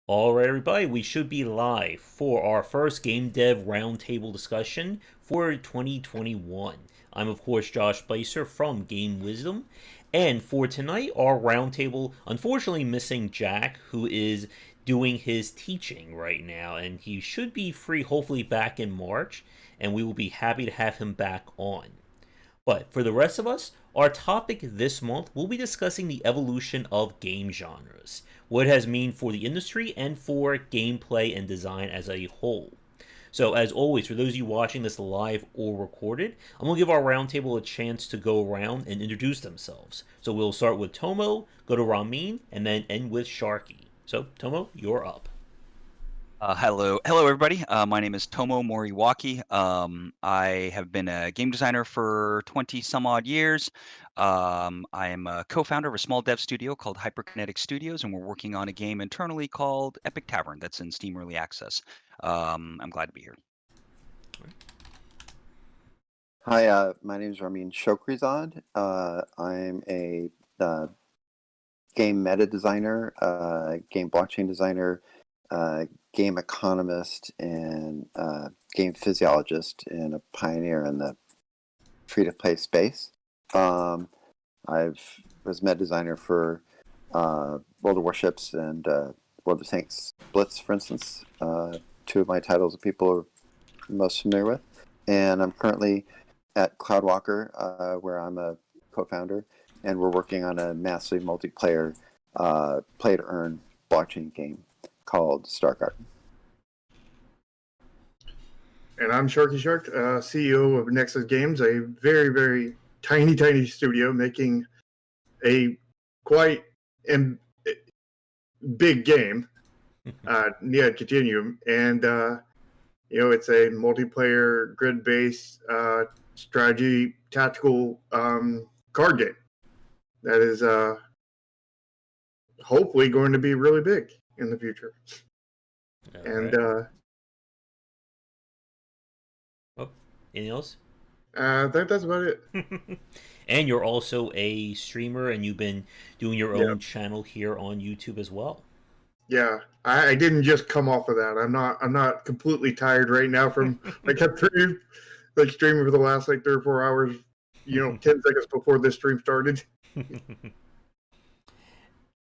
Alright, everybody, we should be live for our first Game Dev Roundtable discussion for 2021. I'm, of course, Josh Spicer from Game Wisdom, and for tonight, our roundtable, unfortunately missing Jack, who is doing his teaching right now, and he should be free, hopefully, back in March, and we will be happy to have him back on. But for the rest of us, our topic this month will be discussing the evolution of game genres, what it has mean for the industry and for gameplay and design as a whole. So, as always, for those of you watching this live or recorded, I'm going to give our roundtable a chance to go around and introduce themselves. So, we'll start with Tomo, go to Ramin, and then end with Sharky. So, Tomo, you're up. Hello, everybody. My name is Tomo Moriwaki. I have been a game designer for 20 some odd years. I am a co-founder of a small dev studio called Hyperkinetic Studios, and we're working on a game internally called Epic Tavern that's in Steam Early Access. I'm glad to be here. Hi, my name is Ramin Shokrizad. I'm a game meta designer, game blockchain designer, game economist, and game physiologist, and a pioneer in the free-to-play space. I was meta designer for World of Warships and World of Tanks Blitz, for instance. Two of my titles that people are most familiar with. And I'm currently at Cloudwalker, where I'm a co-founder, and we're working on a massively multiplayer play-to-earn blockchain game called Star Garden. And I'm Sharky Shark, CEO of Nexus Games, a very, very tiny studio making a quite big game, Continuum. And, it's a multiplayer, grid-based strategy, tactical card game that is hopefully going to be really big in the future. Anything else? I think that's about it. And you're also a streamer, and you've been doing your own channel here on YouTube as well. Yeah, I didn't just come off of that. I'm not completely tired right now from like streaming for the last 3 or 4 hours. 10 seconds before this stream started.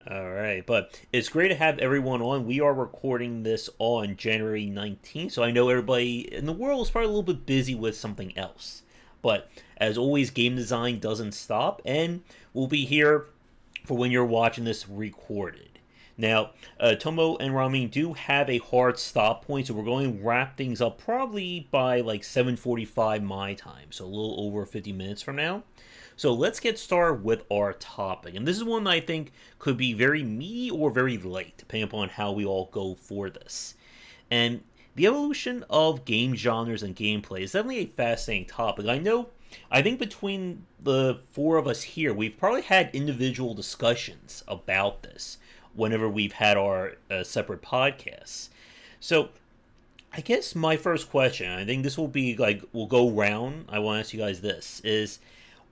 All right, but it's great to have everyone on. We are recording this on January 19th, so I know everybody in the world is probably a little bit busy with something else. But as always, game design doesn't stop, and we'll be here for when you're watching this recorded. Now, Tomo and Ramin do have a hard stop point, so we're going to wrap things up probably by like 7:45 my time, so a little over 50 minutes from now. So let's get started with our topic. And this is one that I think could be very meaty or very light, depending upon how we all go for this. And the evolution of game genres and gameplay is definitely a fascinating topic. I think between the four of us here, we've probably had individual discussions about this whenever we've had our separate podcasts. So I guess my first question, I think this will be like, we'll go round. I want to ask you guys this, is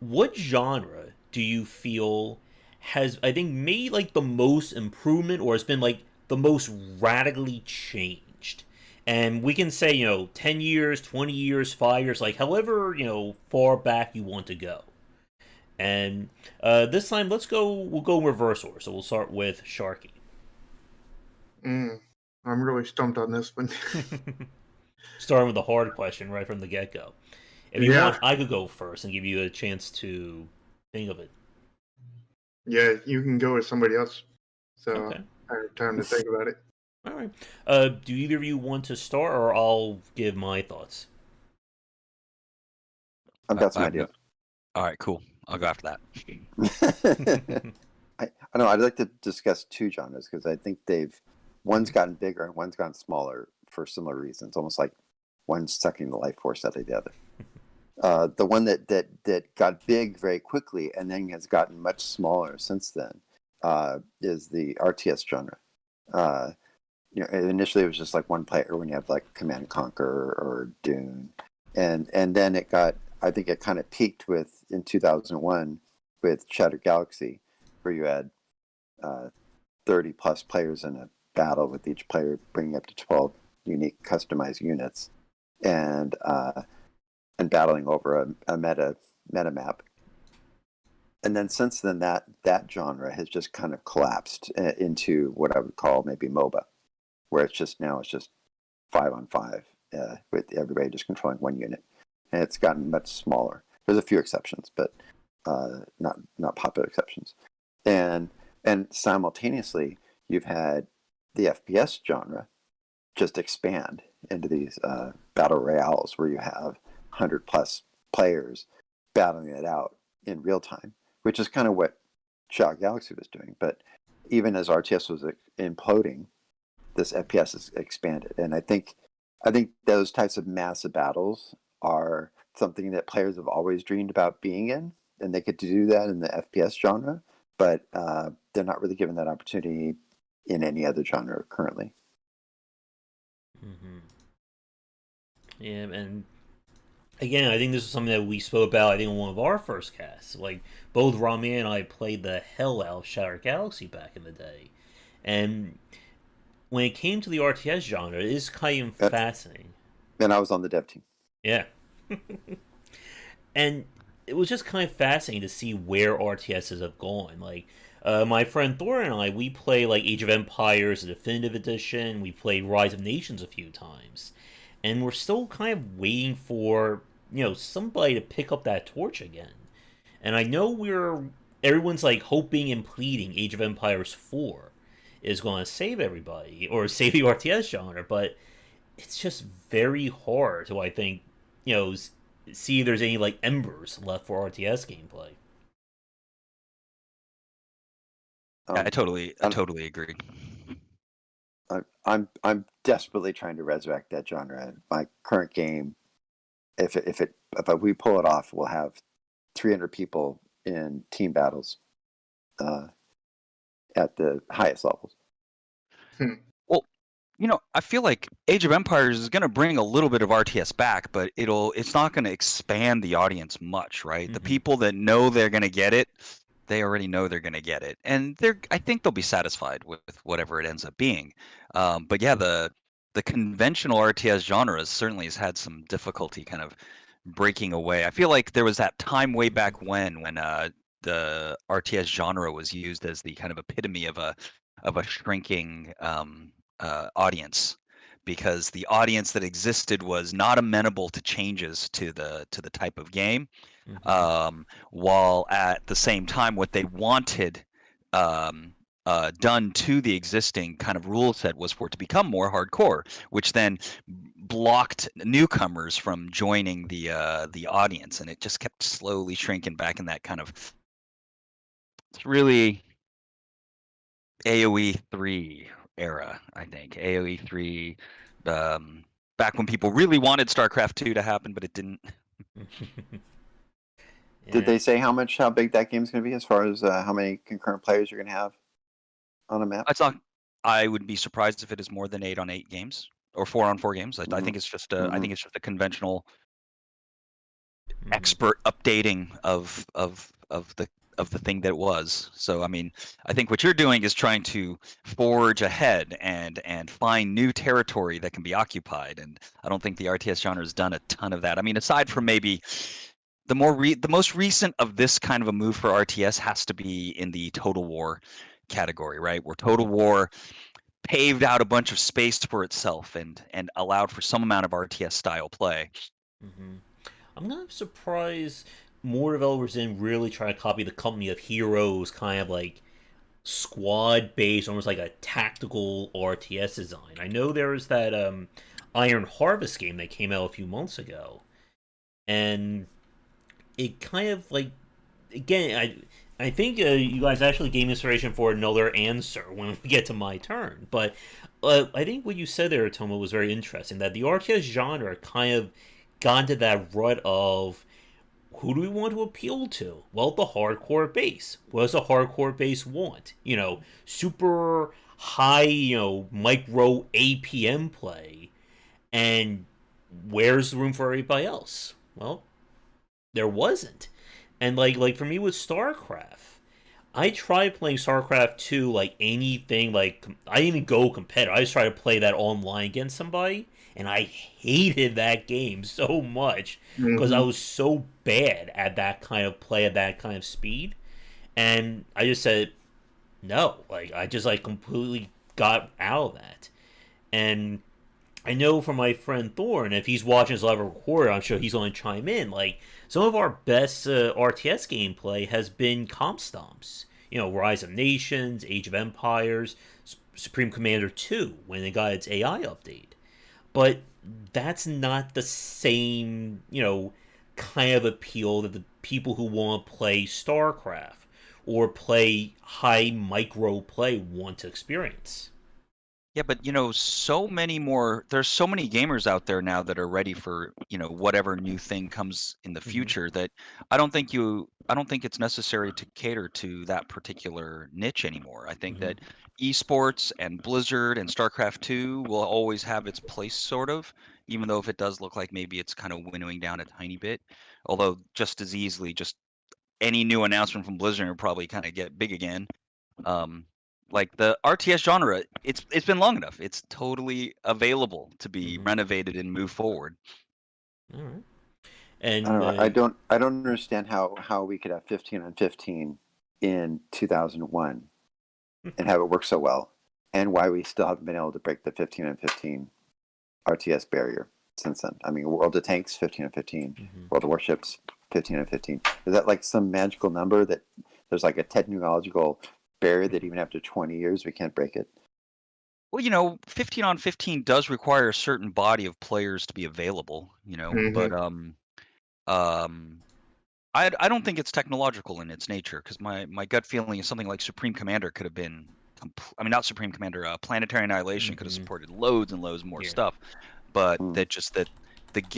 what genre do you feel has, I think, made like the most improvement or has been like the most radically changed? And we can say, 10 years, 20 years, 5 years, like however, far back you want to go. And this time, we'll go in reverse order. So we'll start with Sharky. I'm really stumped on this one. Starting with the hard question right from the get-go. If you want, I could go first and give you a chance to think of it. Yeah, you can go with somebody else. So okay. I have time to think about it. All right. Do either of you want to start, or I'll give my thoughts? I've got some ideas. All right, cool. I'll go after that. I know I'd like to discuss two genres because I think one's gotten bigger and one's gotten smaller for similar reasons, almost like one's sucking the life force out of the other. The one that got big very quickly and then has gotten much smaller since then is the Rts genre. Initially it was just like one player when you have like Command and Conquer or Dune, and then I think it kind of peaked in 2001 with Shattered Galaxy, where you had 30 plus players in battle with each player bringing up to 12 unique customized units, and battling over a meta map. And then since then, that genre has just kind of collapsed into what I would call maybe MOBA, where it's just 5-on-5 with everybody just controlling one unit, and it's gotten much smaller. There's a few exceptions, but not popular exceptions. And simultaneously, you've had the FPS genre just expand into these battle royales where you have 100+ players battling it out in real time, which is kind of what Shout Galaxy was doing. But even as RTS was imploding, this FPS has expanded, and I think those types of massive battles are something that players have always dreamed about being in, and they get to do that in the FPS genre, but they're not really given that opportunity in any other genre currently. Mm-hmm. Yeah, and again, I think this is something that we spoke about, I think, in one of our first casts. Like, both Rami and I played the hell out of Shattered Galaxy back in the day. And when it came to the RTS genre, it is kind of fascinating. And I was on the dev team. Yeah. And it was just kind of fascinating to see where RTSs have gone. Like, my friend Thor and I, we play like Age of Empires, the Definitive Edition. We played Rise of Nations a few times. And we're still kind of waiting for, somebody to pick up that torch again. And I know everyone's like hoping and pleading Age of Empires 4 is going to save everybody, or save the RTS genre, but it's just very hard to, I think, see if there's any like embers left for RTS gameplay. I totally agree. I'm desperately trying to resurrect that genre. My current game, if we pull it off, we'll have 300 people in team battles at the highest levels. Well, I feel like Age of Empires is going to bring a little bit of RTS back, but it's not going to expand the audience much, right? Mm-hmm. The people that know they're going to get it, they already know they're going to get it, and I think they'll be satisfied with whatever it ends up being. But yeah, the conventional RTS genre certainly has had some difficulty kind of breaking away. I feel like there was that time way back when the RTS genre was used as the kind of epitome of a shrinking audience, because the audience that existed was not amenable to changes to the type of game. Mm-hmm. While at the same time, what they wanted done to the existing kind of rule set was for it to become more hardcore, which then blocked newcomers from joining the audience, and it just kept slowly shrinking back in that kind of, it's really AoE 3 era, I think. AoE 3, back when people really wanted StarCraft 2 to happen, but it didn't. Yeah. Did they say how big that game's going to be, as far as how many concurrent players you're going to have on a map? I would be surprised if it is more than 8-on-8 games or 4-on-4 games. I think it's just I think it's just a conventional expert updating of the thing that it was. So I mean, I think what you're doing is trying to forge ahead and find new territory that can be occupied, and I don't think the RTS genre has done a ton of that. I mean, aside from maybe the most recent of this kind of a move for RTS has to be in the Total War category, right? Where Total War paved out a bunch of space for itself and allowed for some amount of RTS style play. Mm-hmm. I'm not surprised more developers didn't really try to copy the Company of Heroes kind of like squad based, almost like a tactical RTS design. I know there was that Iron Harvest game that came out a few months ago, and it kind of like, again, I think you guys actually gave me inspiration for another answer when we get to my turn. But I think what you said there, Tomo, was very interesting. That the RTS genre kind of got into that rut of, who do we want to appeal to? Well, the hardcore base. What does the hardcore base want? Super high, micro APM play. And where's the room for everybody else? Well, there wasn't. And like for me with StarCraft, I tried playing StarCraft 2 like anything, like I didn't even go competitive. I just tried to play that online against somebody, and I hated that game so much because I Hmm. was so bad at that kind of play at that kind of speed. And I just said no. Like I just like completely got out of that. And I know from my friend Thorn, if he's watching this live recorder, I'm sure he's going to chime in. Like some of our best RTS gameplay has been comp stomps. You know, Rise of Nations, Age of Empires, Supreme Commander 2 when it got its AI update. But that's not the same, kind of appeal that the people who want to play StarCraft or play high micro play want to experience. Yeah, but so many more. There's so many gamers out there now that are ready for whatever new thing comes in the Mm-hmm. future. That I don't think it's necessary to cater to that particular niche anymore. I think Mm-hmm. that esports and Blizzard and StarCraft 2 will always have its place, sort of, even though if it does look like maybe it's kind of winnowing down a tiny bit. Although just as easily, just any new announcement from Blizzard will probably kind of get big again. Um, like the RTS genre, it's been long enough. It's totally available to be Mm-hmm. renovated and move forward. All right. I don't And know. I don't understand how we could have 15 on 15 in 2001 and have it work so well, and why we still haven't been able to break the 15 on 15 RTS barrier since then. I mean, World of Tanks 15 on 15, mm-hmm. World of Warships 15 on 15. Is that like some magical number that there's like a technological barrier that even after 20 years we can't break it? Well, 15 on 15 does require a certain body of players to be available, Hmm. but um I don't think it's technological in its nature because my gut feeling is something like Supreme Commander could have been I mean, not Supreme Commander, Planetary Annihilation could have Mm-hmm. supported loads and loads more Yeah. stuff, but Hmm. that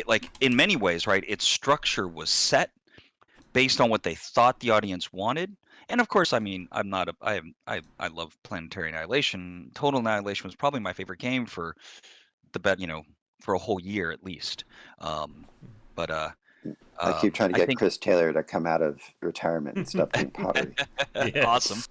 like in many ways, right? Its structure was set based on what they thought the audience wanted. And of course, I mean, I'm not a I love Planetary Annihilation. Total Annihilation was probably my favorite game for for a whole year at least. Um, but I keep trying to I get think Chris Taylor to come out of retirement and stop doing pottery. awesome.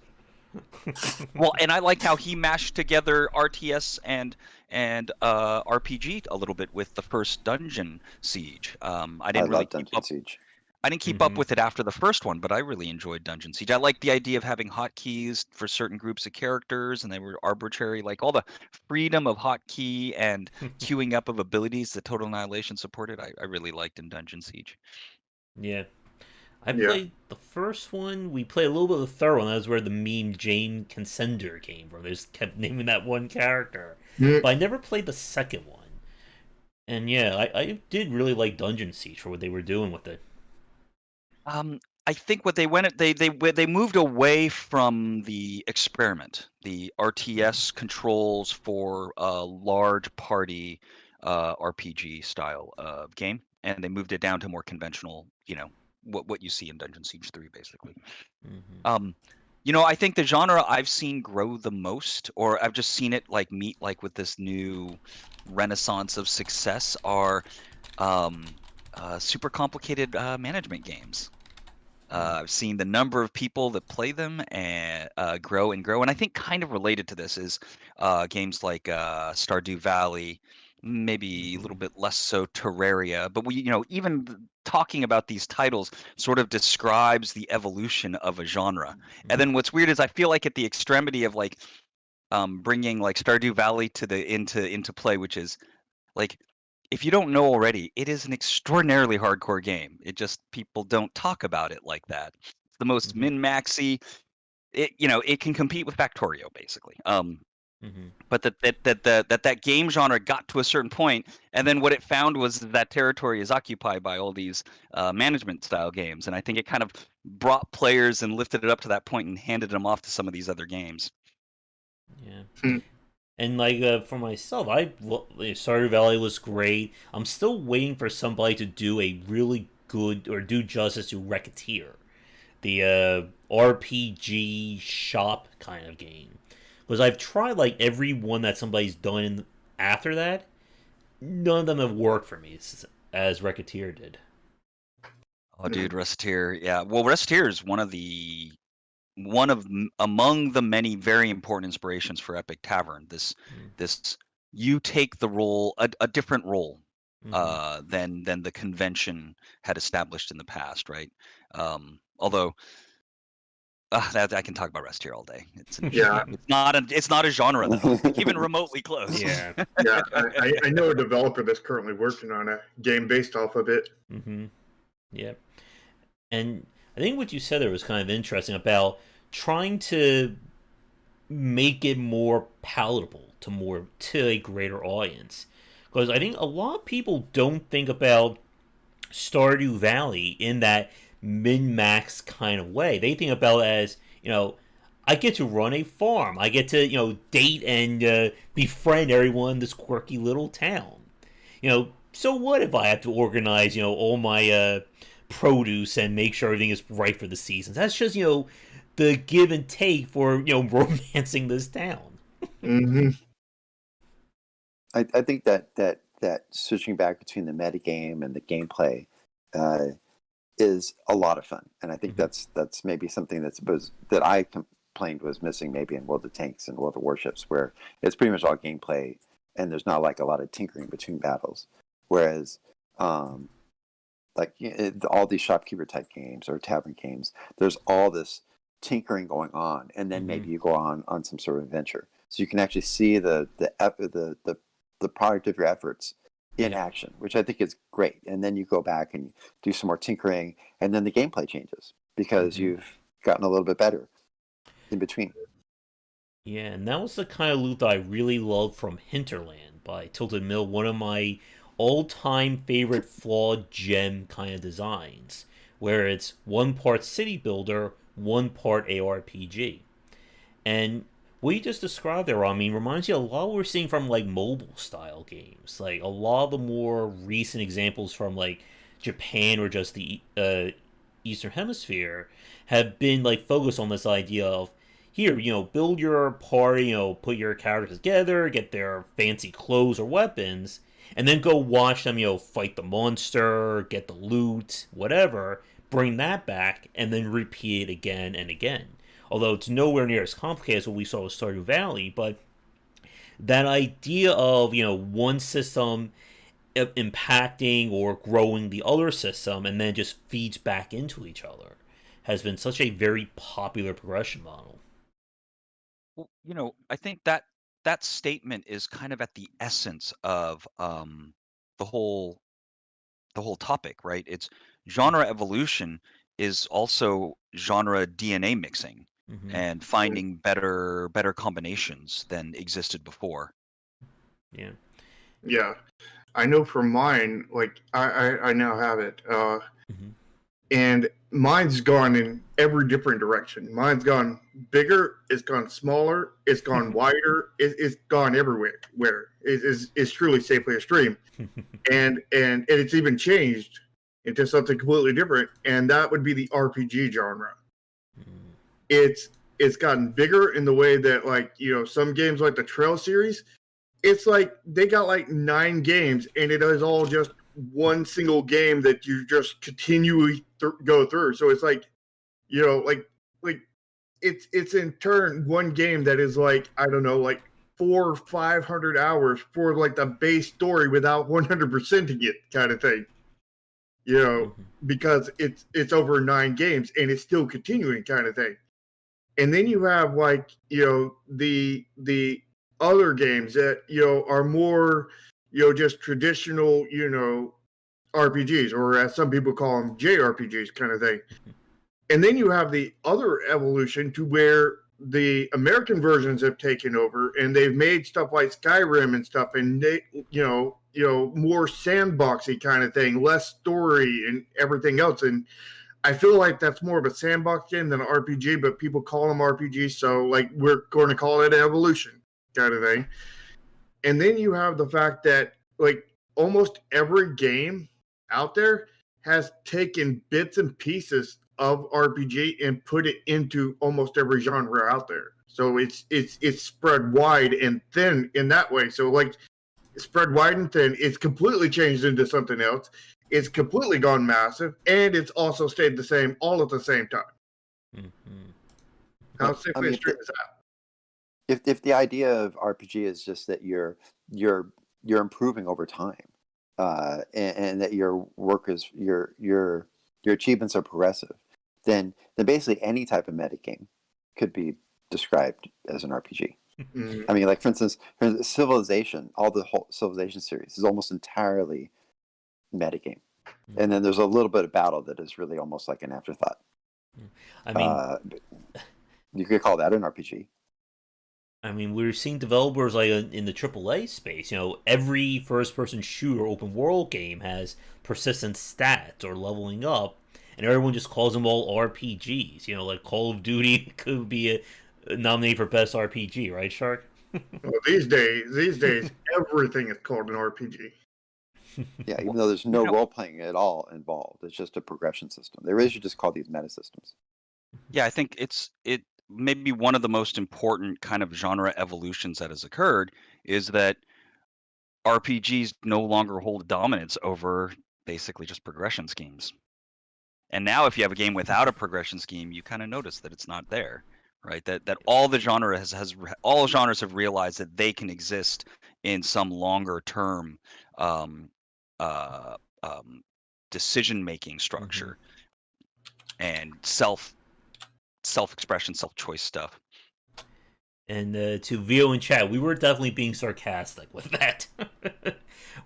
Yes. Well, and I liked how he mashed together RTS and RPG a little bit with the first Dungeon Siege. I I didn't really love keep Dungeon up Siege. I didn't keep up Mm-hmm. with it after the first one, but I really enjoyed Dungeon Siege. I like the idea of having hotkeys for certain groups of characters, and they were arbitrary, like all the freedom of hotkey and queuing up of abilities that Total Annihilation supported. I really liked in Dungeon Siege. Yeah. I Yeah. played the first one. We played a little bit of the third one. That was where the meme Jane Consender came from. They just kept naming that one character. Mm. But I never played the second one. And yeah, I did really like Dungeon Siege for what they were doing with it. I think what they went they moved away from the experiment, the RTS controls for a large party RPG style of game, and they moved it down to more conventional, what you see in Dungeon Siege 3, basically. Mm-hmm. Um, I think the genre I've seen grow the most, or I've just seen it like meet like with this new renaissance of success, are super complicated management games. I've seen the number of people that play them and grow and grow, and I think kind of related to this is games like Stardew Valley, maybe a little Mm-hmm. bit less so Terraria. But even talking about these titles sort of describes the evolution of a genre. And then what's weird is I feel like at the extremity of like bringing like Stardew Valley to the into play, which is like, if you don't know already, it is an extraordinarily hardcore game. It just people don't talk about it like that. It's the most Mm-hmm. min-maxy. It can compete with Factorio basically. Mm-hmm. But that game genre got to a certain point, and then what it found was that territory is occupied by all these management style games, and I think it kind of brought players and lifted it up to that point and handed them off to some of these other games. Yeah. Mm. And like for myself, Stardew Valley was great. I'm still waiting for somebody to do a really good or do justice to Racketeer, the RPG shop kind of game. Because I've tried like every one that somebody's done after that, none of them have worked for me as Racketeer did. Oh, dude, Resteer, yeah. Well, Resteer is one of the among the many very important inspirations for Epic Tavern. This you take the role, a different role than the convention had established in the past, right? Although that I can talk about Rest here all day. It's not a genre though, even remotely close. Yeah. Yeah, I know a developer that's currently working on a game based off of it. Yeah. And I think what you said there was kind of interesting about trying to make it more palatable to a greater audience. Because I think a lot of people don't think about Stardew Valley in that min-max kind of way. They think about it as, I get to run a farm. I get to, date and befriend everyone in this quirky little town. So what if I have to organize, all my produce and make sure everything is right for the seasons? That's just, the give and take for, romancing this town. I think that switching back between the metagame and the gameplay is a lot of fun, and I think that's maybe something that I complained was missing maybe in World of Tanks and World of Warships, where it's pretty much all gameplay and there's not like a lot of tinkering between battles. Whereas, all these shopkeeper type games or tavern games, there's all this tinkering going on, and then maybe you go on some sort of adventure, so you can actually see the product of your efforts in action, which I think is great. And then you go back and do some more tinkering, and then the gameplay changes because you've gotten a little bit better in between. Yeah, and that was the kind of loot that I really loved from Hinterland by Tilted Mill, one of my all-time favorite flawed gem kind of designs, where it's one part city builder, one part ARPG. And what you just described there, reminds you a lot of what we're seeing from, mobile style games. Like, a lot of the more recent examples from, Japan or just the Eastern Hemisphere have been, focused on this idea of, here, build your party, put your characters together, get their fancy clothes or weapons, and then go watch them, fight the monster, get the loot, whatever, bring that back, and then repeat it again and again. Although it's nowhere near as complicated as what we saw with Stardew Valley, but that idea of, one system impacting or growing the other system and then just feeds back into each other has been such a very popular progression model. Well, I think that statement is kind of at the essence of the whole topic, right? It's genre evolution is also genre DNA mixing and finding better combinations than existed before. Yeah, I know for mine, I now have it, and mine's gone in every different direction. Mine's gone bigger, it's gone smaller, it's gone wider, it's gone everywhere. It's truly safely a stream, and it's even changed into something completely different, and that would be the RPG genre. It's gotten bigger in the way that some games like the Trail series, it's like they got 9 games, and it is all just one single game that you just continually go through. So it's it's in turn one game that is 400 or 500 hours for the base story without 100%ing it kind of thing. Because it's over 9 games and it's still continuing kind of thing. And then you have the other games that are more just traditional RPGs, or as some people call them, JRPGs kind of thing. And then you have the other evolution to where the American versions have taken over, and they've made stuff like Skyrim and stuff, and they more sandboxy kind of thing, less story and everything else. And I feel like that's more of a sandbox game than an RPG, but people call them RPGs, so we're going to call it an evolution kind of thing. And then you have the fact that almost every game out there has taken bits and pieces of RPG and put it into almost every genre out there. So it's spread wide and thin in that way. So spread wide and thin, it's completely changed into something else. It's completely gone massive, and it's also stayed the same all at the same time. How Well, I simply mean, extreme is that? if the idea of RPG is just that you're improving over time, and that your work is your achievements are progressive, then basically any type of metagame could be described as an RPG. Mm. I mean, like for instance, Civilization, all the whole Civilization series is almost entirely metagame, and then there's a little bit of battle that is really almost like an afterthought. I mean, You could call that an RPG. we're seeing developers like in the AAA space. Every first-person shooter open world game has persistent stats or leveling up, and everyone just calls them all RPGs. Like Call of Duty could be nominated for best RPG, right, Shark? Well, these days, everything is called an RPG. Yeah, even though there's no role playing at all involved, it's just a progression system. They really should just call these meta systems. Yeah, I think it may be one of the most important kind of genre evolutions that has occurred is that RPGs no longer hold dominance over basically just progression schemes. And now if you have a game without a progression scheme, you kind of notice that it's not there, right? That all the genre all genres have realized that they can exist in some longer term decision making structure and self-expression, self-choice stuff. And to VO in chat, we were definitely being sarcastic with that.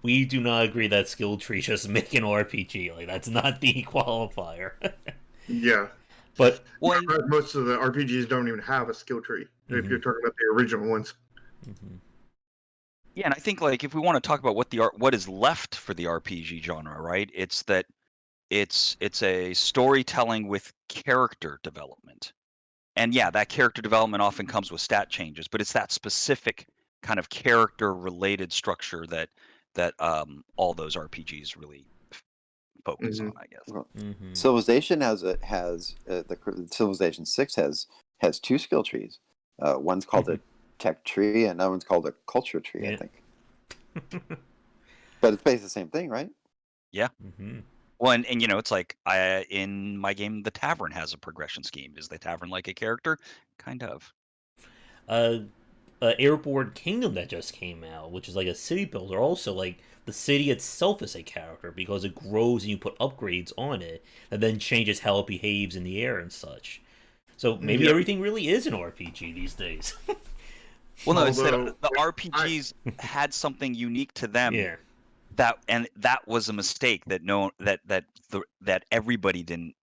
We do not agree that skill tree just make an RPG. Like, that's not the qualifier. Yeah. But most of the RPGs don't even have a skill tree, if you're talking about the original ones. Yeah, and I think like if we want to talk about what is left for the RPG genre, right? It's that it's a storytelling with character development. And yeah, that character development often comes with stat changes, but it's that specific kind of character related structure that all those RPGs really focus on, I guess. Well, Civilization the Civilization 6 has two skill trees. One's called a tech tree, and another one's called a culture tree, I think. But it's basically the same thing, right? Yeah. Well, and it's like in my game, the tavern has a progression scheme. Is the tavern like a character? Kind of. Airborne Kingdom that just came out, which is like a city builder, also like the city itself is a character because it grows and you put upgrades on it and then changes how it behaves in the air and such. So maybe everything really is an RPG these days. Well, no, it's that the RPGs had something unique to them. Yeah. That was a mistake that everybody didn't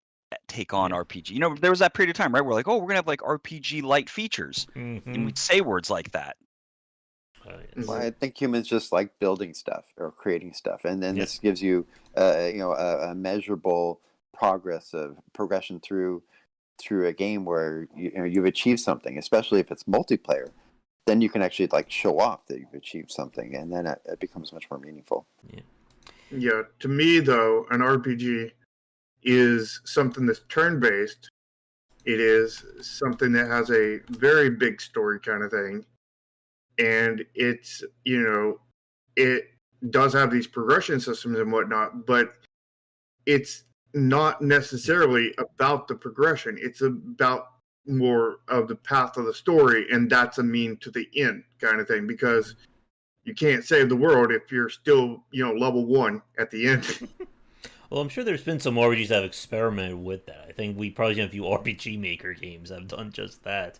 take on RPG. There was that period of time, right? We're like, oh, we're gonna have like RPG light features, and we'd say words like that. Well, I think humans just like building stuff or creating stuff, and then this gives you, a measurable progression through a game where you've achieved something, especially if it's multiplayer. Then you can actually like show off that you've achieved something, and then it becomes much more meaningful. Yeah, to me though, an RPG is something that's turn-based. It is something that has a very big story kind of thing, and it's it does have these progression systems and whatnot, but it's not necessarily about the progression. It's about more of the path of the story, and that's a mean to the end kind of thing, because you can't save the world if you're still level 1 at the end. Well, I'm sure there's been some RPGs that have experimented with that. I think we probably have a few RPG Maker games that have done just that.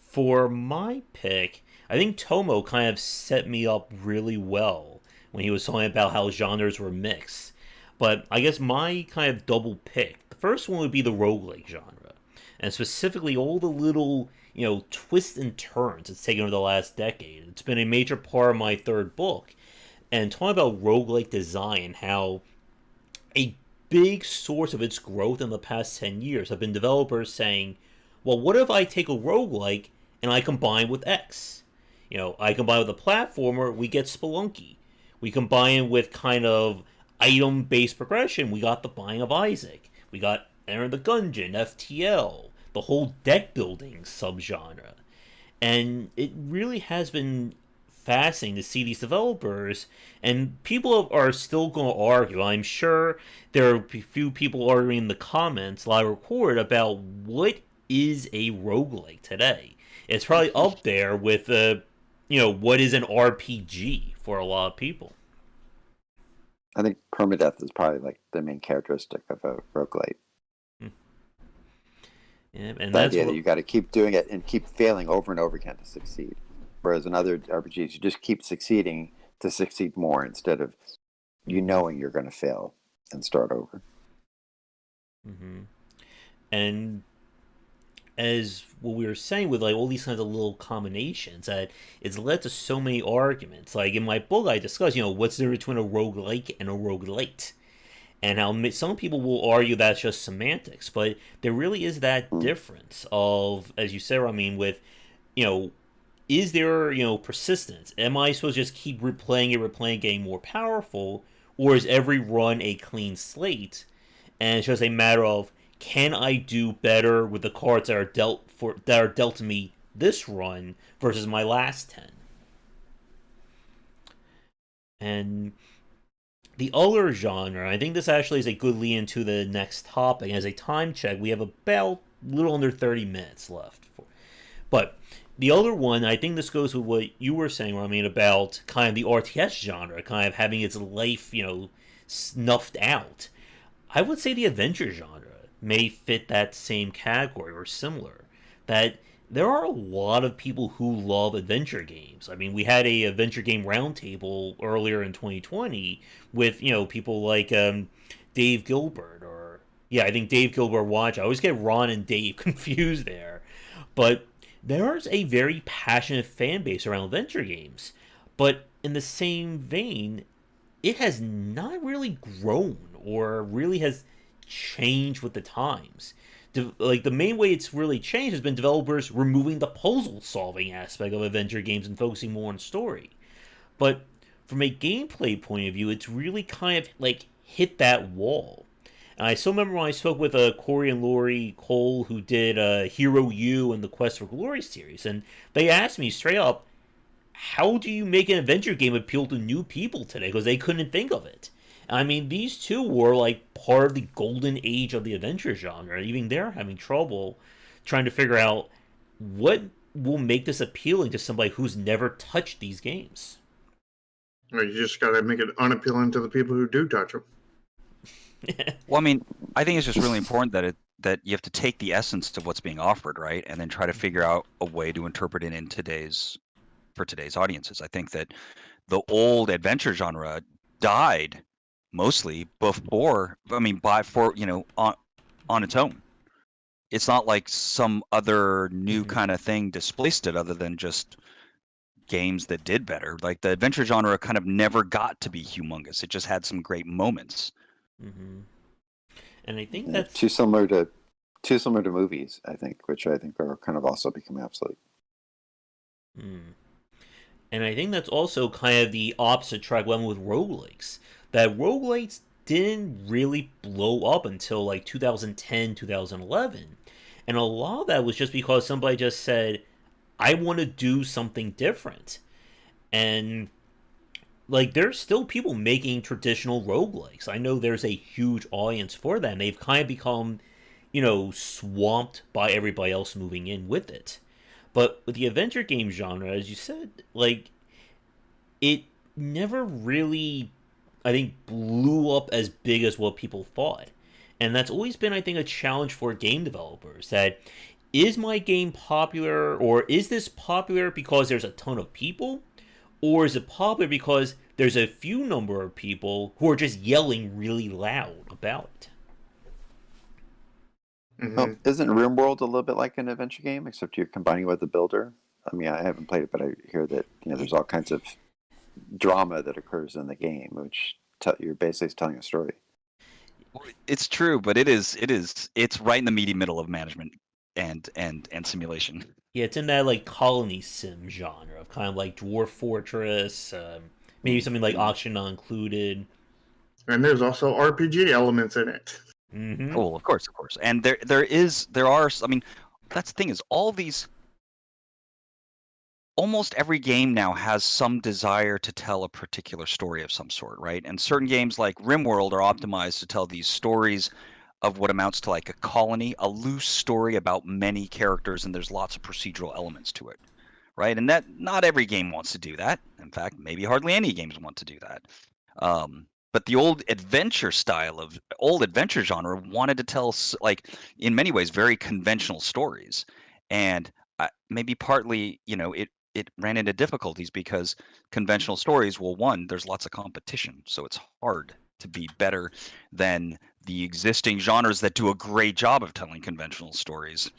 For my pick, I think Tomo kind of set me up really well when he was talking about how genres were mixed. But I guess my kind of double pick, the first one would be the roguelike genre, and specifically all the little twists and turns it's taken over the last decade. It's been a major part of my third book, and talking about roguelike design, how a big source of its growth in the past 10 years have been developers saying, well, what if I take a roguelike and I combine with X? I combine with a platformer, we get Spelunky. We combine with kind of item-based progression, we got the Binding of Isaac. We got Enter the Gungeon, FTL, the whole deck building subgenre. And it really has been fascinating to see these developers, and people are still going to argue. I'm sure there are a few people arguing in the comments live record about what is a roguelike today. It's probably up there with what is an RPG for a lot of people. I think permadeath is probably like the main characteristic of a roguelite. Yeah, and The that's idea that you got to keep doing it and keep failing over and over again to succeed. Whereas in other RPGs, you just keep succeeding to succeed more instead of knowing you're going to fail and start over. Mm-hmm. And as what we were saying with like all these kinds of little combinations, that it's led to so many arguments. Like in my book, I discuss, what's the difference between a roguelike and a roguelite, and how some people will argue that's just semantics, but there really is that difference of, as you said, I mean, with, is there, persistence? Am I supposed to just keep replaying, getting more powerful, or is every run a clean slate? And it's just a matter of, can I do better with the cards that are dealt to me this run versus my last 10? And the other genre, I think this actually is a good lead into the next topic. As a time check, we have about a little under 30 minutes left. But the other one, I think this goes with what you were saying, Ramin, about kind of the RTS genre, kind of having its life, snuffed out. I would say the adventure genre may fit that same category or similar. That there are a lot of people who love adventure games. I mean, we had a adventure game roundtable earlier in 2020 with, people like Dave Gilbert, I think Dave Gilbert watched. I always get Ron and Dave confused there. But there's a very passionate fan base around adventure games. But in the same vein, it has not really grown or really has changed with the times. Like the main way it's really changed has been developers removing the puzzle solving aspect of adventure games and focusing more on story. But from a gameplay point of view, it's really kind of like hit that wall. And I still remember when I spoke with Corey and Lori Cole, who did Hero U and the Quest for Glory series, and they asked me straight up, how do you make an adventure game appeal to new people today? Because they couldn't think of it. I mean, these two were like part of the golden age of the adventure genre. Even they're having trouble trying to figure out what will make this appealing to somebody who's never touched these games. Well, you just got to make it unappealing to the people who do touch them. Well, I mean, I think it's just really important that you have to take the essence of what's being offered, right, and then try to figure out a way to interpret it for today's audiences. I think that the old adventure genre died mostly on its own. It's not like some other new kind of thing displaced it, other than just games that did better. Like the adventure genre kind of never got to be humongous. It just had some great moments. Mm-hmm. And I think that's too similar to movies, I think, which I think are kind of also becoming obsolete. And I think that's also kind of the opposite track went with roguelikes. That roguelikes didn't really blow up until like 2010, 2011. And a lot of that was just because somebody just said, I want to do something different. And like there's still people making traditional roguelikes. I know there's a huge audience for that, and they've kind of become, swamped by everybody else moving in with it. But with the adventure game genre, as you said, like it never really, I think, blew up as big as what people thought. And that's always been, I think, a challenge for game developers. That is my game popular, or is this popular because there's a ton of people? Or is it popular because there's a few number of people who are just yelling really loud about it? Mm-hmm. Well, isn't RimWorld a little bit like an adventure game, except you're combining with the builder? I mean, I haven't played it, but I hear that there's all kinds of drama that occurs in the game, which you're basically telling a story. It's true, but it's right in the meaty middle of management and simulation. Yeah, it's in that like colony sim genre of kind of like Dwarf Fortress, maybe something like Auction Not Included. And there's also RPG elements in it. Mm-hmm. Oh, of course, and there are. I mean, that's the thing is all these almost every game now has some desire to tell a particular story of some sort, right? And certain games like RimWorld are optimized to tell these stories of what amounts to like a colony, a loose story about many characters, and there's lots of procedural elements to it, right? And that not every game wants to do that. In fact, maybe hardly any games want to do that. But the old adventure genre wanted to tell, like, in many ways, very conventional stories, and maybe partly, it ran into difficulties because conventional stories, well, one, there's lots of competition, so it's hard to be better than the existing genres that do a great job of telling conventional stories.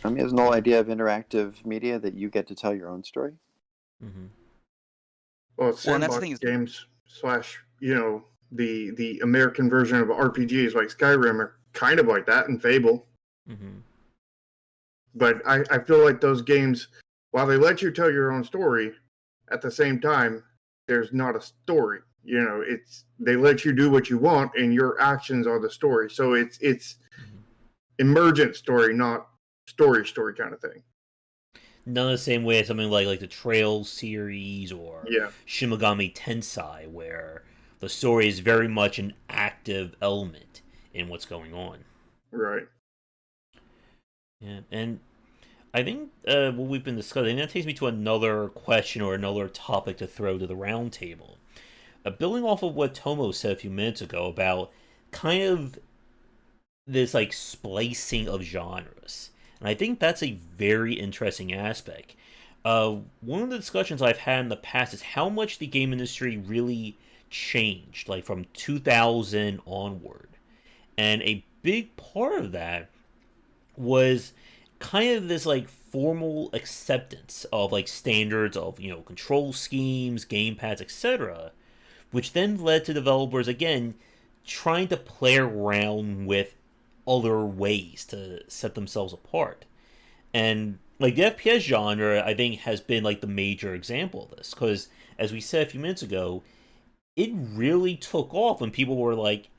I mean, there's no idea of interactive media that you get to tell your own story. Mm-hmm. Well, and that's the sandbox thing is, games slash, the American version of RPGs like Skyrim are kind of like that, and Fable. Mm-hmm. But I feel like those games, while they let you tell your own story, at the same time, there's not a story. They let you do what you want, and your actions are the story. So it's emergent story, not story kind of thing. Not the same way as something like the Trails series or Shin Megami Tensei, where the story is very much an active element in what's going on. Right. Yeah, and I think what we've been discussing, that takes me to another question or another topic to throw to the roundtable. Building off of what Tomo said a few minutes ago about kind of this like splicing of genres. And I think that's a very interesting aspect. One of the discussions I've had in the past is how much the game industry really changed, like from 2000 onward. And a big part of that was kind of this like formal acceptance of like standards of, control schemes, gamepads, etc., which then led to developers again trying to play around with other ways to set themselves apart. And like the FPS genre, I think, has been like the major example of this, because as we said a few minutes ago, it really took off when people were like,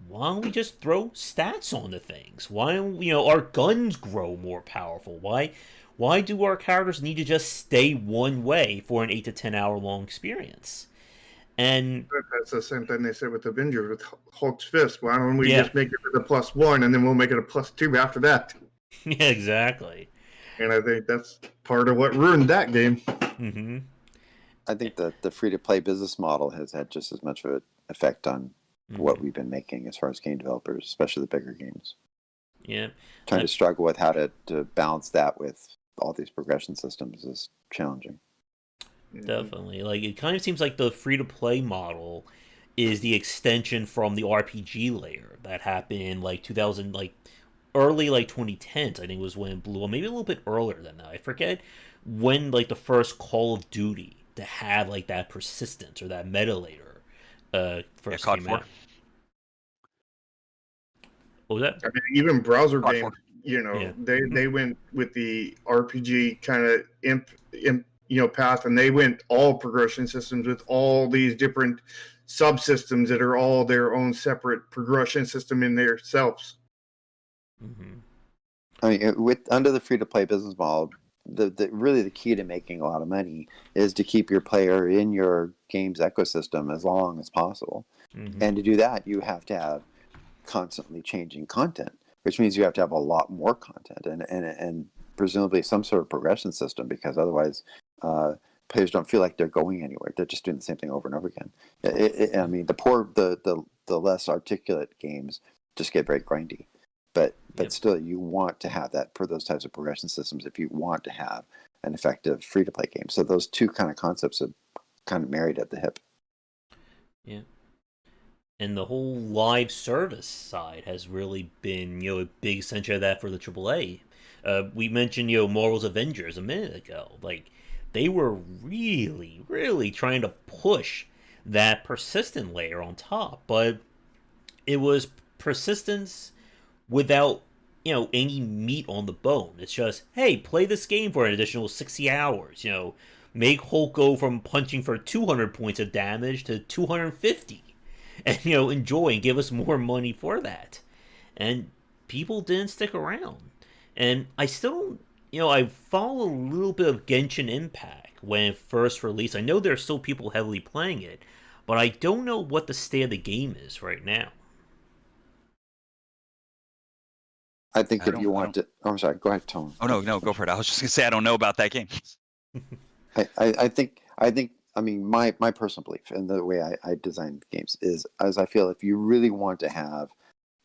why don't we just throw stats onto things? Why don't our guns grow more powerful? Why do our characters need to just stay one way for an 8 to 10 hour long experience? And that's the same thing they said with Avengers with Hulk's fist. Why don't we just make it a +1 and then we'll make it a +2 after that? Yeah, exactly. And I think that's part of what ruined that game. Mm-hmm. I think that the free-to-play business model has had just as much of an effect on what we've been making as far as game developers, especially the bigger games. Yeah. Trying to struggle with how to balance that with all these progression systems is challenging. Definitely. Like, it kind of seems like the free-to-play model is the extension from the RPG layer that happened in, like, 2000, like, early, like, 2010s, I think was when it blew up. Maybe a little bit earlier than that. I forget when, like, the first Call of Duty to have, like, that persistence or that meta layer first came out. What was that? I mean, even browser games, they went with the RPG kind of path, and they went all progression systems with all these different subsystems that are all their own separate progression system in themselves. Mm-hmm. I mean, under the free-to-play business model, the key to making a lot of money is to keep your player in your game's ecosystem as long as possible. Mm-hmm. And to do that, you have to have constantly changing content, which means you have to have a lot more content and presumably some sort of progression system, because otherwise players don't feel like they're going anywhere. They're just doing the same thing over and over again. I mean, the less articulate games just get very grindy. But still, you want to have that for those types of progression systems if you want to have an effective free-to-play game. So those two kind of concepts are kind of married at the hip. Yeah. And the whole live service side has really been, a big essential of that for the AAA. We mentioned, Marvel's Avengers a minute ago. Like, they were really, really trying to push that persistent layer on top. But it was persistence without, any meat on the bone. It's just, hey, play this game for an additional 60 hours. Make Hulk go from punching for 200 points of damage to 250. And, enjoy and give us more money for that. And people didn't stick around. And I still don't, I follow a little bit of Genshin Impact when it first released. I know there's still people heavily playing it, but I don't know what the state of the game is right now. I think I if don't. you I want don't. to, oh, I'm sorry. Go ahead, Tom. Oh no, go for it. I was just gonna say I don't know about that game. I think. I mean, my personal belief and the way I design games is, as I feel, if you really want to have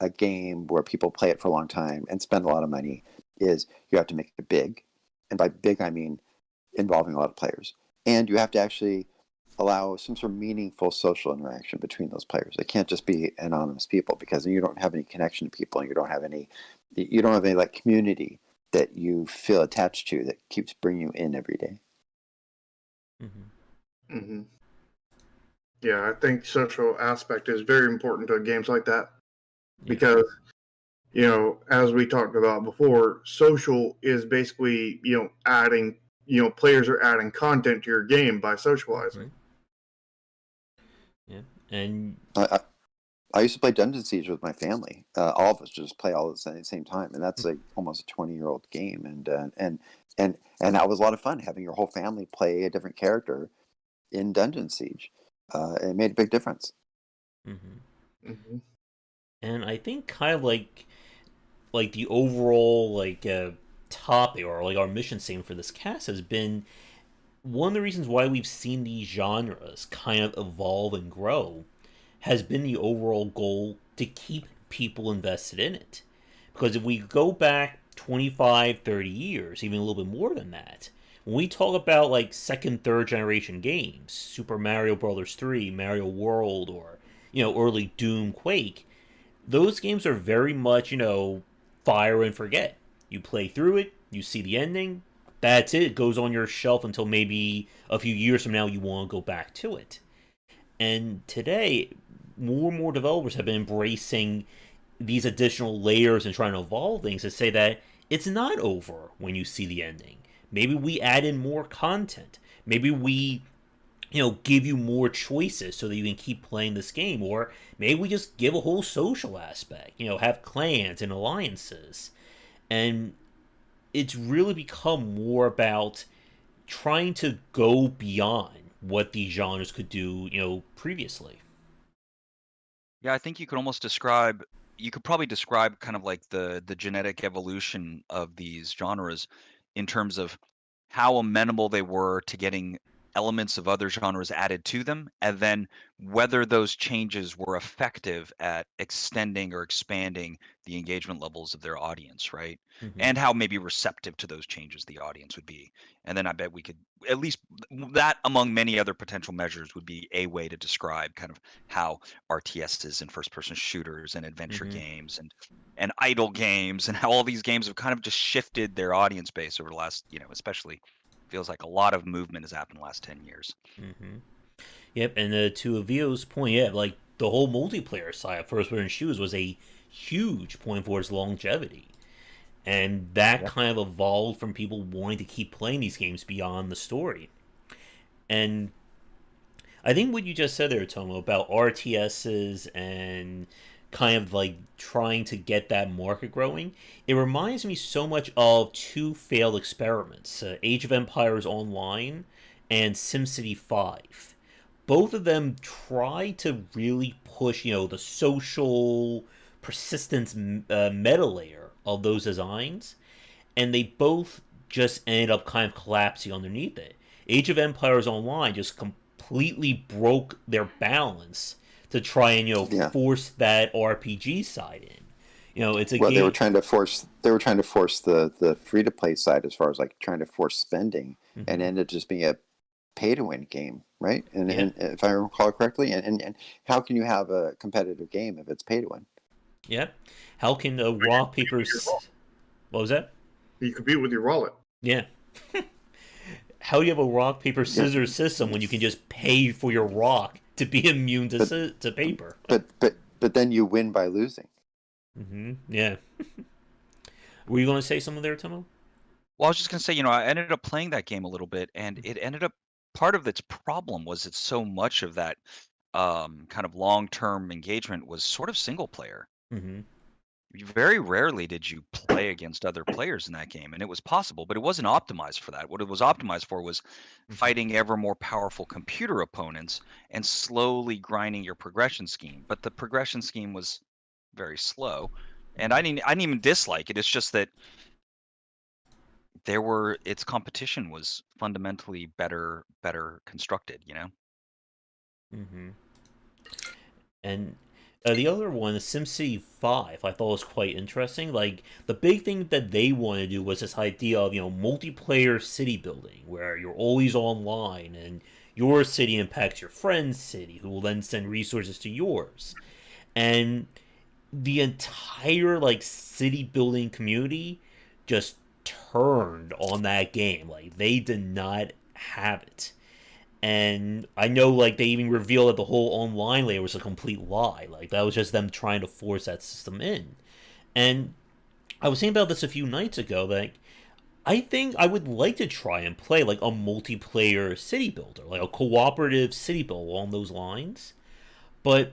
a game where people play it for a long time and spend a lot of money, is you have to make it big, and by big I mean involving a lot of players, and you have to actually allow some sort of meaningful social interaction between those players. It can't just be anonymous people, because then you don't have any connection to people, and you don't have any like community that you feel attached to that keeps bringing you in every day. Mm-hmm. Mm-hmm. Yeah, I think social aspect is very important to games like that, because as we talked about before, social is basically adding players are adding content to your game by socializing. Yeah, and I used to play Dungeon Siege with my family. All of us just play all at the same time, and that's like almost a 20-year-old game, and that was a lot of fun having your whole family play a different character in Dungeon Siege. It made a big difference. Mm-hmm. and I think kind of like the overall topic or like our mission statement for this cast has been one of the reasons why we've seen these genres kind of evolve and grow has been the overall goal to keep people invested in it. Because if we go back 25, 30 years, even a little bit more than that, when we talk about like second, third generation games, Super Mario Brothers 3, Mario World, or early Doom, Quake, those games are very much, fire and forget. You play through it, you see the ending, that's it. It goes on your shelf until maybe a few years from now you want to go back to it. And today, more and more developers have been embracing these additional layers and trying to evolve things to say that it's not over when you see the ending. Maybe we add in more content. Maybe we give you more choices so that you can keep playing this game, or maybe we just give a whole social aspect, have clans and alliances. And it's really become more about trying to go beyond what these genres could do, previously. Yeah, I think you could probably describe kind of like the genetic evolution of these genres in terms of how amenable they were to getting elements of other genres added to them, and then whether those changes were effective at extending or expanding the engagement levels of their audience, right? Mm-hmm. And how maybe receptive to those changes the audience would be. And then I bet we could at least that among many other potential measures would be a way to describe kind of how RTSs and first person shooters and adventure Mm-hmm. games and idle games and how all these games have kind of just shifted their audience base over the last, especially feels like a lot of movement has happened in the last 10 years. Mm-hmm. Yep, and to Avio's point, yeah, like the whole multiplayer side of first person shooters was a huge point for its longevity. And that Yeah. kind of evolved from people wanting to keep playing these games beyond the story. And I think what you just said there, Tomo, about RTSs and kind of like trying to get that market growing, it reminds me so much of two failed experiments, Age of Empires Online and SimCity 5. Both of them try to really push, the social persistence meta layer of those designs, and they both just ended up kind of collapsing underneath it. Age of Empires Online just completely broke their balance to try and Yeah. force that RPG side in. It's a Well, they were game. trying to force the free to play side, as far as like trying to force spending, and Mm-hmm. ended just being a pay to win game, right? Yeah, And if I recall correctly, and how can you have a competitive game if it's pay to win? yeah. How can rock paper? What was that? You compete with your wallet. Yeah. How do you have a rock paper Yeah, scissors system when you can just pay for your rock to be immune to but to paper? but then you win by losing. Mm-hmm. Yeah. Were you going to say something there, Tomo? Well, I was just going to say, I ended up playing that game a little bit and it ended up part of its problem was that so much of that kind of long-term engagement was sort of single player. Mm-hmm. very rarely did you play against other players in that game, and it was possible, but it wasn't optimized for that. What it was optimized for was fighting ever more powerful computer opponents and slowly grinding your progression scheme. But the progression scheme was very slow, and I didn't even dislike it. It's just that its competition was fundamentally better constructed, you know? Mm-hmm. And the other one, SimCity 5, I thought was quite interesting. Like, the big thing that they wanted to do was this idea of, multiplayer city building, where you're always online, and your city impacts your friend's city, who will then send resources to yours. And the entire, like, city building community just turned on that game. Like, they did not have it. And I know, like, they even revealed that the whole online layer was a complete lie. Like, that was just them trying to force that system in. And I was saying about this a few nights ago, that I think I would like to try and play, like, a multiplayer city builder, like a cooperative city build along those lines. But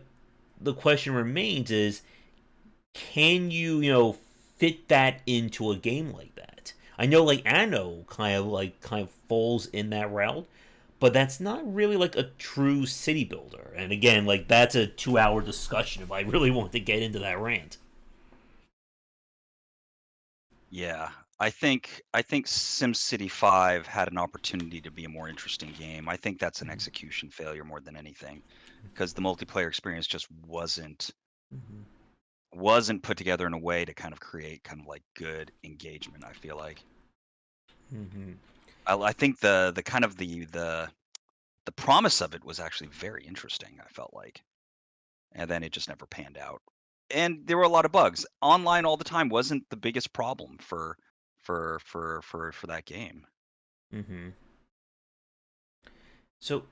the question remains is, can you, fit that into a game like that? I know, like, Anno kind of falls in that route, but that's not really like a true city builder. And again, like, that's a 2-hour discussion if I really want to get into that rant. Yeah, I think SimCity 5 had an opportunity to be a more interesting game. I think that's an execution failure more than anything, because the multiplayer experience just wasn't put together in a way to kind of create kind of like good engagement, I feel like. I think the kind of the promise of it was actually very interesting, I felt like. And then it just never panned out. And there were a lot of bugs. Online all the time wasn't the biggest problem for that game. So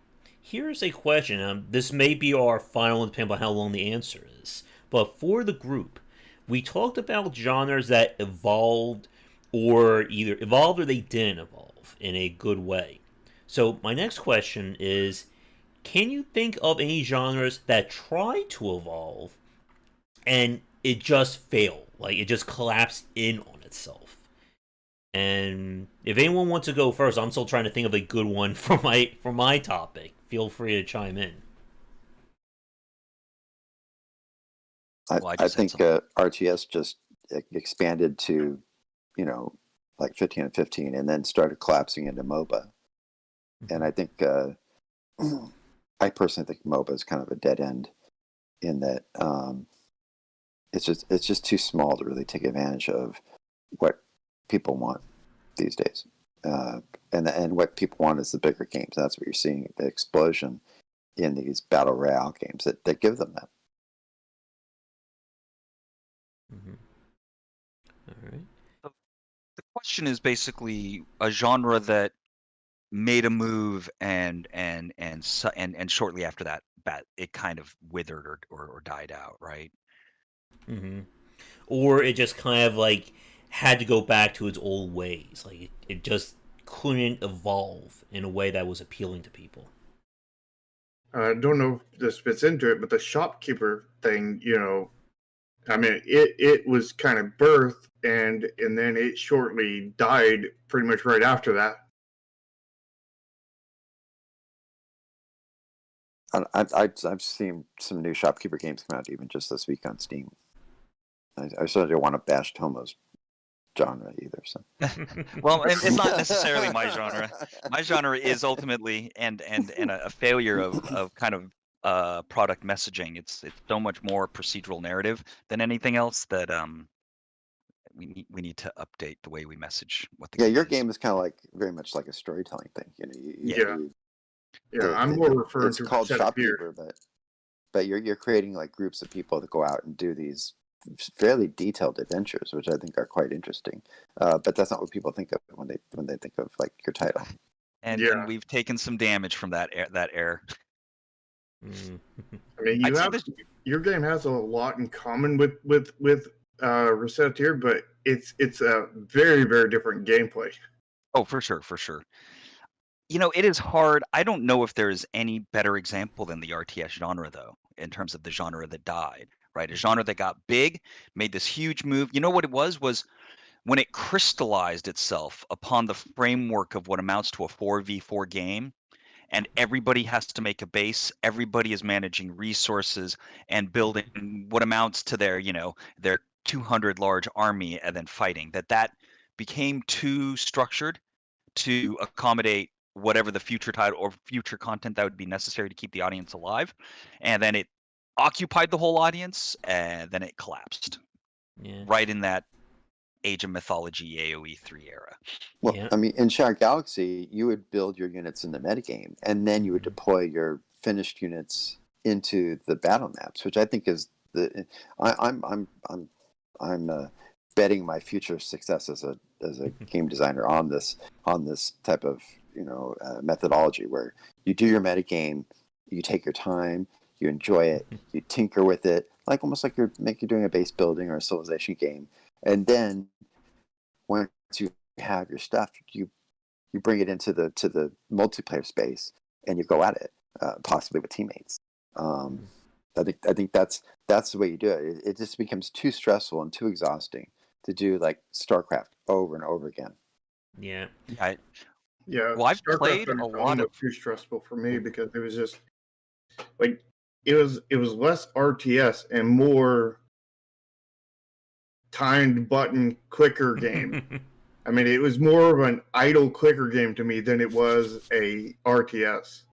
here's a question. This may be our final, depending on how long the answer is. But for the group, we talked about genres that evolved, or either evolved or they didn't evolve in a good way. So my next question is, can you think of any genres that tried to evolve and it just failed? Like, it just collapsed in on itself? And if anyone wants to go first, I'm still trying to think of a good one for my topic. Feel free to chime in. I think RTS just expanded to, like 15 and 15, and then started collapsing into MOBA. And I think, I personally think MOBA is kind of a dead end in that it's just too small to really take advantage of what people want these days. And what people want is the bigger games. That's what you're seeing, the explosion in these battle royale games that give them that. All right. The question is basically a genre that made a move and shortly after that it kind of withered or died out, right? Or it just kind of like had to go back to its old ways. Like, it just couldn't evolve in a way that was appealing to people. I don't know if this fits into it, but the shopkeeper thing, I mean, it was kind of birthed, and then it shortly died pretty much right after that. I've seen some new shopkeeper games come out even just this week on Steam. I certainly don't want to bash Tomo's genre either. So, well, and it's not necessarily my genre. My genre is ultimately and a failure of kind of product messaging. It's so much more procedural narrative than anything else that we need to update the way we message what the game your is. game is kind of like very much like a storytelling thing. I'm more referring it's to called shopkeeper, here. but you're creating like groups of people that go out and do these fairly detailed adventures, which I think are quite interesting. But that's not what people think of when they think of like your title. And we've taken some damage from that error. I mean, your game has a lot in common with Resetter, but it's a very, very different gameplay. Oh, for sure. It is hard. I don't know if there's any better example than the RTS genre, though, in terms of the genre that died, right? A genre that got big, made this huge move. You know what it was when it crystallized itself upon the framework of what amounts to a 4v4 game, and everybody has to make a base, everybody is managing resources and building what amounts to their 200 large army and then fighting. That became too structured to accommodate whatever the future title or future content that would be necessary to keep the audience alive. And then it occupied the whole audience, and then it collapsed Yeah. right in that Age of Mythology AoE 3 era. Well, Yeah. I mean, in Shattered Galaxy, you would build your units in the metagame, and then you would deploy your finished units into the battle maps, which I think is I'm betting my future success as a game designer on this type of methodology where you do your metagame, you take your time, you enjoy it, you tinker with it, like almost like you're doing a base building or a civilization game, and then once you have your stuff, you bring it into the multiplayer space and you go at it, possibly with teammates. I think that's the way you do it. It just becomes too stressful and too exhausting to do like StarCraft over and over again. Yeah. Yeah, Well, I've StarCraft played on a its lot own of. was too stressful for me because it was just like it was less RTS and more timed button clicker game. I mean, it was more of an idle clicker game to me than it was a RTS.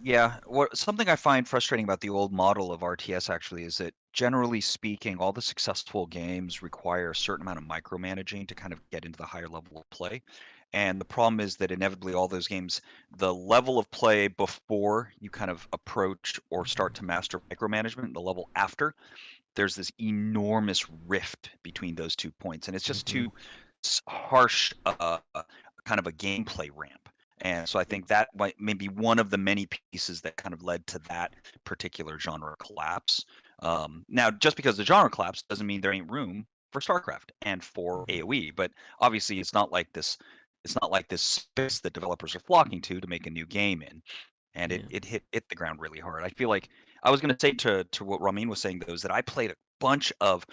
Yeah, something I find frustrating about the old model of RTS actually is that generally speaking, all the successful games require a certain amount of micromanaging to kind of get into the higher level of play. And the problem is that inevitably all those games, the level of play before you kind of approach or start to master micromanagement, the level after, there's this enormous rift between those 2 points, and it's just too harsh kind of a gameplay ramp. And so I think that may be one of the many pieces that kind of led to that particular genre collapse. Now, just because the genre collapsed doesn't mean there ain't room for StarCraft and for AoE, but obviously it's not like this space that developers are flocking to make a new game in. And it hit the ground really hard. I feel like I was going to say to what Ramin was saying, though, is that I played a bunch of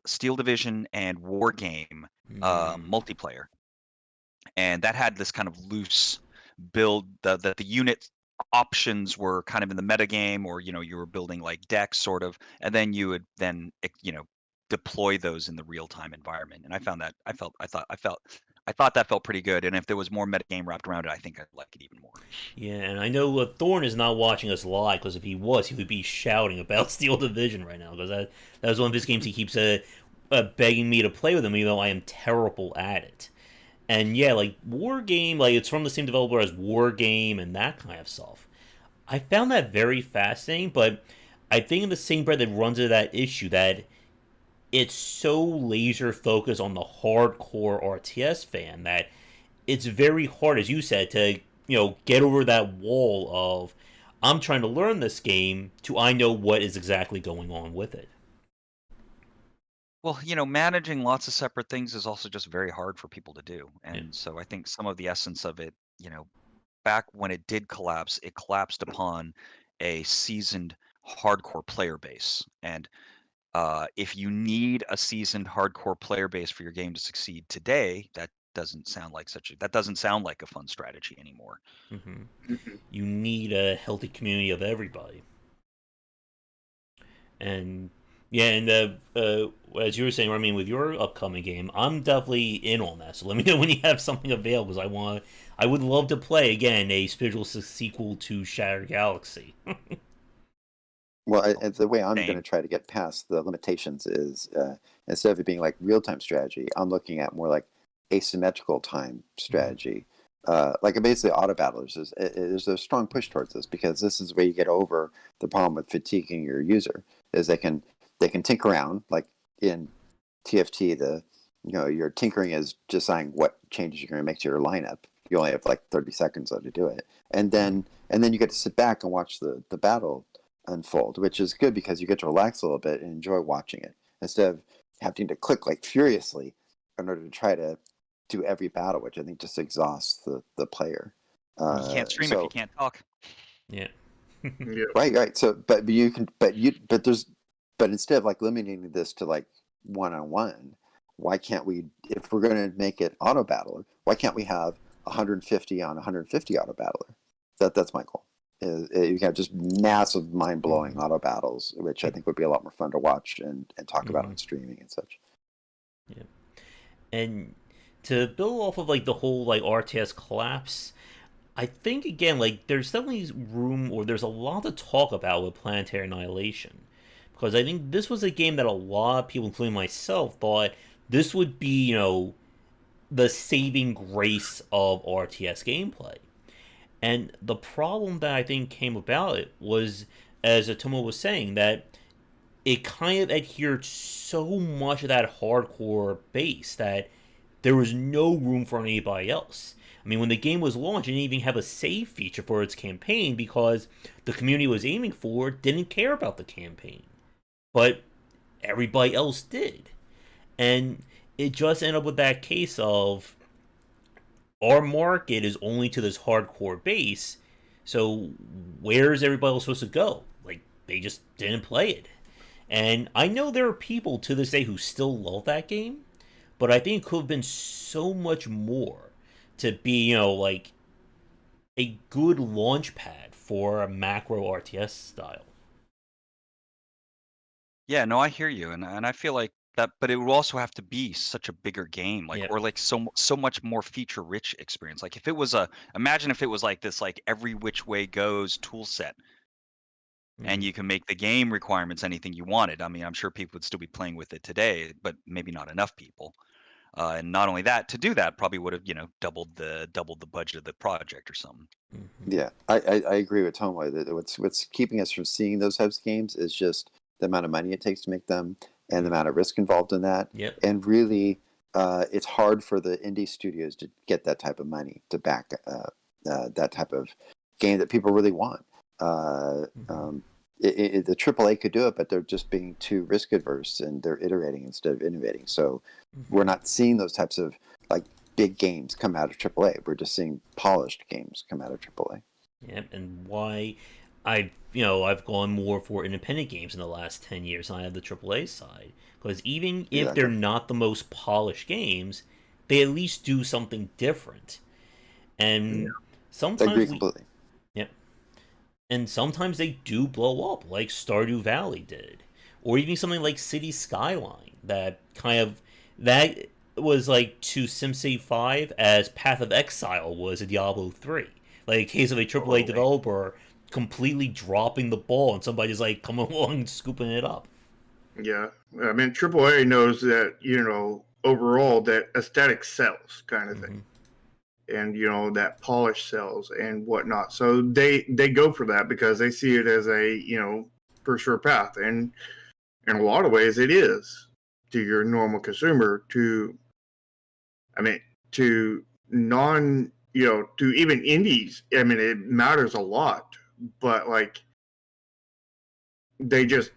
Steel Division and War Game multiplayer, and that had this kind of loose build that the unit options were kind of in the meta game, or you were building like decks sort of, and then you would then deploy those in the real-time environment. And I found that I thought that felt pretty good, and if there was more metagame wrapped around it, I think I'd like it even more. Yeah, and I know Thorne is not watching us live, because if he was, he would be shouting about Steel Division right now, because that was one of his games he keeps begging me to play with him, even though I am terrible at it. And yeah, like War Game, like it's from the same developer as War Game and that kind of stuff. I found that very fascinating, but I think in the same breath it runs into that issue that it's so laser focused on the hardcore RTS fan that it's very hard, as you said, to get over that wall of I'm trying to learn this game to I know what is exactly going on with it. Well, managing lots of separate things is also just very hard for people to do. And so I think some of the essence of it, back when it did collapse, it collapsed upon a seasoned hardcore player base. And if you need a seasoned hardcore player base for your game to succeed today, that doesn't sound like a fun strategy anymore. You need a healthy community of everybody. And yeah, and as you were saying, I mean, with your upcoming game, I'm definitely in on that. So let me know when you have something available, because I would love to play again a spiritual sequel to Shattered Galaxy. Well, the way I'm going to try to get past the limitations is instead of it being like real-time strategy, I'm looking at more like asymmetrical time strategy. Like basically auto battlers there's a strong push towards this, because this is where you get over the problem with fatiguing your user, is they can tinker around, like in TFT, your tinkering is deciding what changes you're going to make to your lineup. You only have like 30 seconds to do it, and then you get to sit back and watch the battle unfold, which is good because you get to relax a little bit and enjoy watching it instead of having to click like furiously in order to try to do every battle, which I think just exhausts the player. You can't stream if you can't talk. Yeah. Yeah. Right. So, but instead of like limiting this to like one-on-one, why can't we, if we're going to make it auto battler, why can't we have 150 on 150 auto battler? That's my goal. You have just massive, mind-blowing auto battles, which I think would be a lot more fun to watch and talk about on streaming and such. Yeah. And to build off of like the whole like RTS collapse, I think again like there's definitely room, or there's a lot to talk about with Planetary Annihilation, because I think this was a game that a lot of people, including myself, thought this would be, the saving grace of RTS gameplay. And the problem that I think came about it was, as Atomo was saying, that it kind of adhered so much of that hardcore base that there was no room for anybody else. I mean, when the game was launched, it didn't even have a save feature for its campaign because the community was aiming for didn't care about the campaign. But everybody else did. And it just ended up with that case of our market is only to this hardcore base, so where's everybody else supposed to go? Like, they just didn't play it. And I know there are people to this day who still love that game, but I think it could have been so much more to be, like a good launch pad for a macro RTS style. Yeah, no, I hear you, and I feel like that, but it would also have to be such a bigger game, like, Yep. or like so much more feature rich experience. Like if it was imagine if it was like this, like every which way goes tool set, and you can make the game requirements anything you wanted. I mean, I'm sure people would still be playing with it today, but maybe not enough people. And not only that, to do that probably would have, doubled the budget of the project or something. Yeah, I agree with Tomo that what's keeping us from seeing those types of games is just the amount of money it takes to make them and the amount of risk involved in that. Yep. And really, it's hard for the indie studios to get that type of money to back that type of game that people really want. The AAA could do it, but they're just being too risk adverse and they're iterating instead of innovating. So we're not seeing those types of like big games come out of AAA. We're just seeing polished games come out of AAA. Yep, and why I've gone more for independent games in the last 10 years than I have the AAA side. Because even if they're not the most polished games, they at least do something different. And I agree sometimes completely. Yep. And sometimes they do blow up, like Stardew Valley did. Or even something like City Skyline, that was like to SimCity 5 as Path of Exile was to Diablo 3. Like a case of a AAA developer completely dropping the ball and somebody just like coming along and scooping it up. Yeah, I mean AAA knows that overall that aesthetic sells kind of thing, and that polish sells and whatnot. So they go for that because they see it as a for sure path, and in a lot of ways it is to your normal consumer. To non to even indies. I mean it matters a lot, but like they just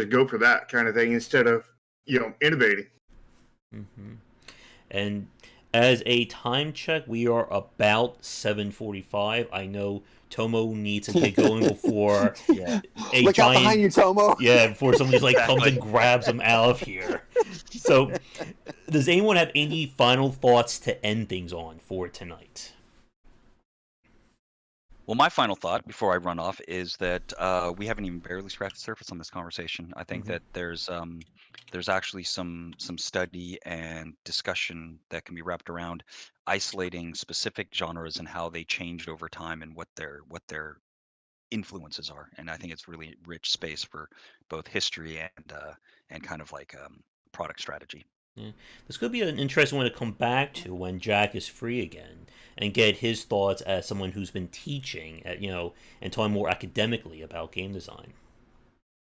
go for that kind of thing instead of innovating. And as a time check, we are about 7:45. I know Tomo needs to get going before a Look giant out behind you, Tomo. Yeah, before somebody just like comes and grabs him out of here. So, does anyone have any final thoughts to end things on for tonight? Well, my final thought before I run off is that we haven't even barely scratched the surface on this conversation. I think that there's actually some study and discussion that can be wrapped around isolating specific genres and how they changed over time and what their influences are. And I think it's really rich space for both history and kind of like product strategy. Yeah. This could be an interesting one to come back to when Jack is free again and get his thoughts as someone who's been teaching and talking more academically about game design.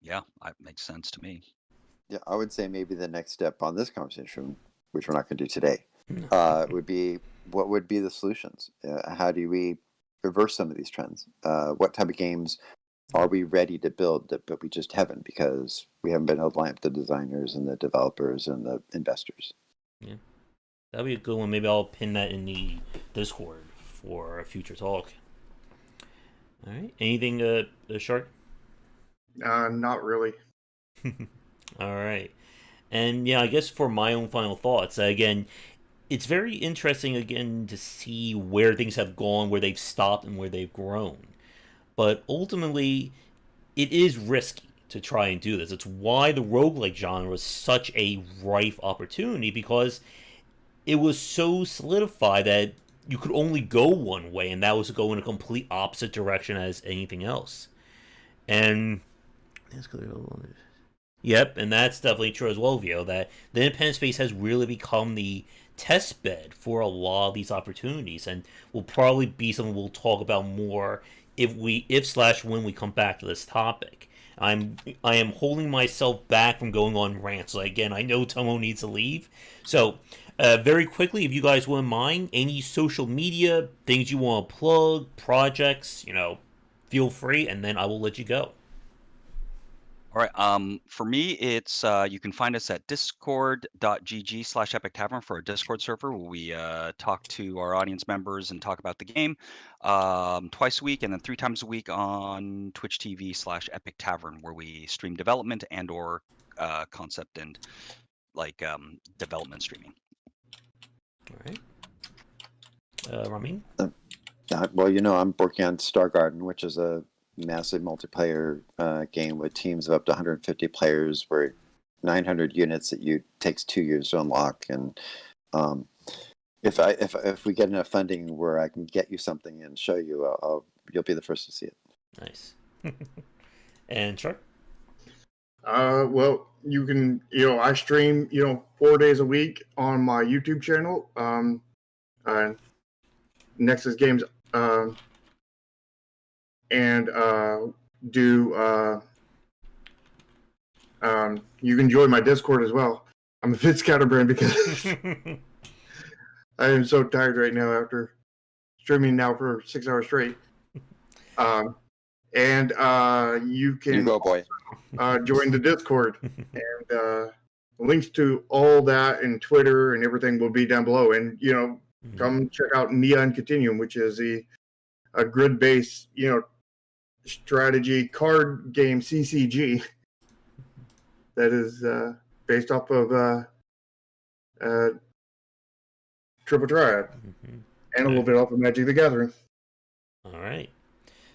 Yeah, that makes sense to me. Yeah, I would say maybe the next step on this conversation, which we're not going to do today, would be what would be the solutions? How do we reverse some of these trends? What type of games are we ready to build, but we just haven't because we haven't been able to line up the designers and the developers and the investors? Yeah, that'd be a good one. Maybe I'll pin that in the Discord for a future talk. All right. Anything, Shark? Not really. All right. And yeah, I guess for my own final thoughts, again, it's very interesting again to see where things have gone, where they've stopped, and where they've grown. But ultimately, it is risky to try and do this. It's why the roguelike genre was such a rife opportunity, because it was so solidified that you could only go one way, and that was to go in a complete opposite direction as anything else. And yep, and that's definitely true as well, Vio, that the independent space has really become the test bed for a lot of these opportunities, and will probably be something we'll talk about more if slash when we come back to this topic. I am holding myself back from going on rants. So again, I know Tomo needs to leave, so very quickly, if you guys wouldn't mind, any social media things you want to plug, projects, feel free, and then I will let you go. All right. For me, it's you can find us at discord.gg/Epic Tavern for our Discord server where we talk to our audience members and talk about the game twice a week, and then 3 times a week on Twitch TV/Epic Tavern where we stream development and/or concept and development streaming. All right. Ramin? Well, I'm working on Star Garden, which is a massive multiplayer game with teams of up to 150 players, where 900 units that takes 2 years to unlock. And if we get enough funding where I can get you something and show you, you'll be the first to see it. Nice. And Shark? Well, you can, I stream, 4 days a week on my YouTube channel, Nexus Games, and you can join my Discord as well. I'm a bit scatterbrained because I am so tired right now after streaming now for 6 hours straight. And you can go, boy. Join the Discord, and links to all that and Twitter and everything will be down below. And come check out Neon Continuum, which is a grid-based strategy card game CCG that is based off of Triple Triad and a little bit off of Magic the Gathering. All right.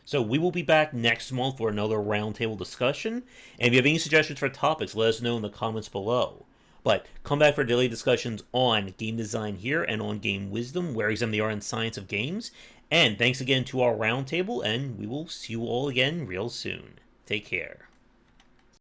So we will be back next month for another roundtable discussion. And if you have any suggestions for topics, let us know in the comments below. But come back for daily discussions on game design here and on game wisdom, where we examine the art and science of games. And thanks again to our roundtable, and we will see you all again real soon. Take care.